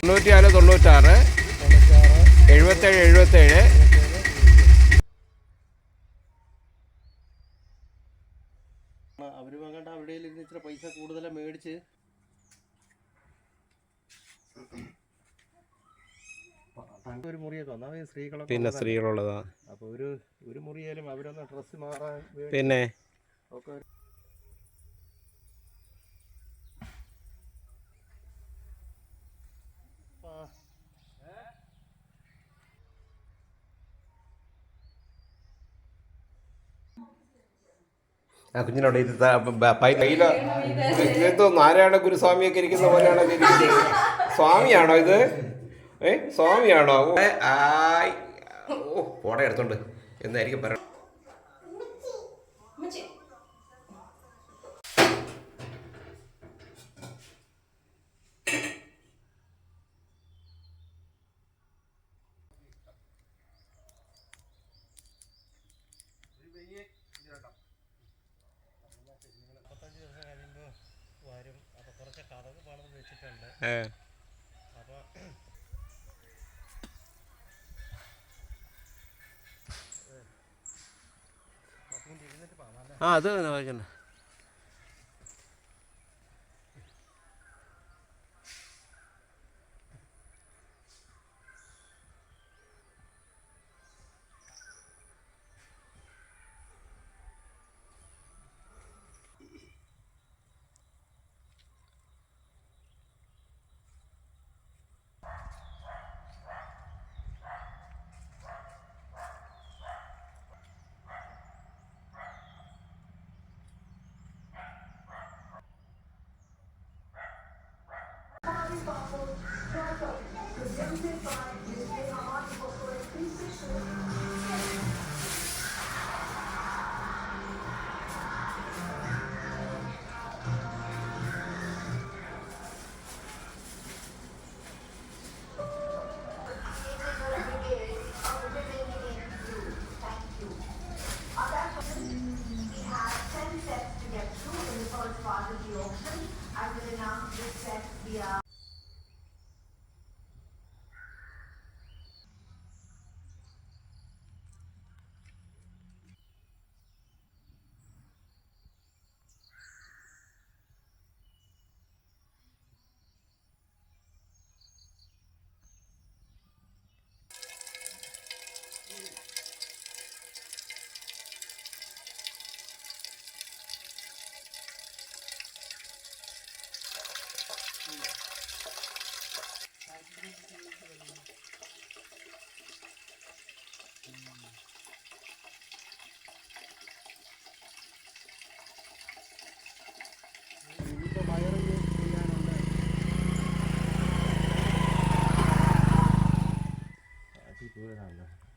94 96 77 77. അവര് വാങ്ങേണ്ട അവിടെ ഇത്ര പൈസ കൂടുതലാണ് മേടിച്ച് ഒരു മുറിയൊക്കെ വന്നു സ്ത്രീകളൊക്കെ പിന്നെ സ്ത്രീകളുള്ളതാ. അപ്പൊ ഒരു മുറിയാലും അവരൊന്ന് ഡ്രസ്സ് മാറാൻ പിന്നെ ഒക്കെ ആ കുഞ്ഞിനോട് ഇതെന്തോ നാരായണ ഗുരുസ്വാമിയൊക്കെ ഇരിക്കുന്ന പോലെയാണോ ഇരിക്കുന്നത്? സ്വാമിയാണോ ഇത്? സ്വാമിയാണോ? ഓ ഫോട്ടോ എടുത്തോണ്ട് എന്തായിരിക്കും പറയണം. വരും. അപ്പോൾ കുറച്ച് കഥക് പണിത് വെച്ചിട്ടുണ്ട്. അപ്പോൾ ഇരുന്നിട്ട് പോകാം. അത് വായിക്കണ്ട.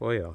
പോയോ?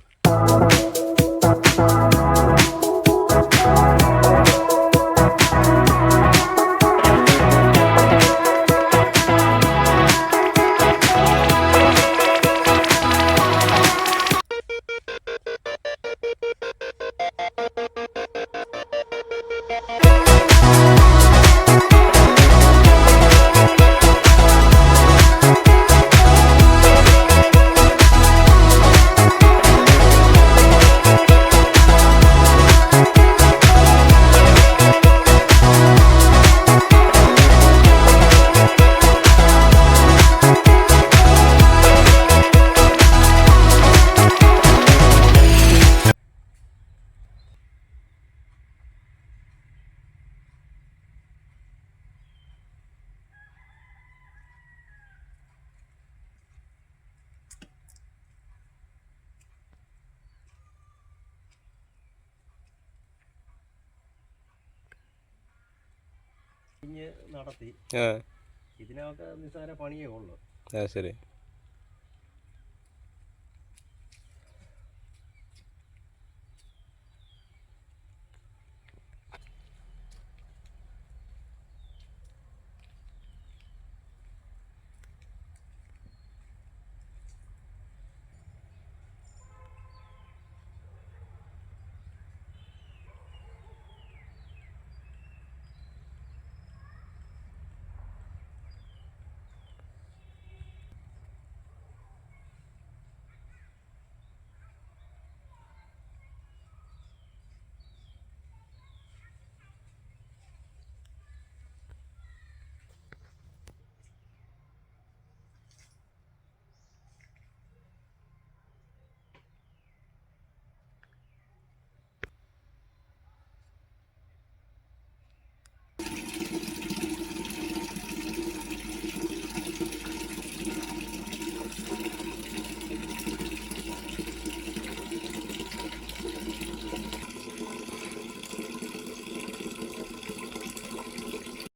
നടത്തി ഇതിനൊക്കെ നിസ്സാര പണിയേ ഉള്ളൂ. ശരി.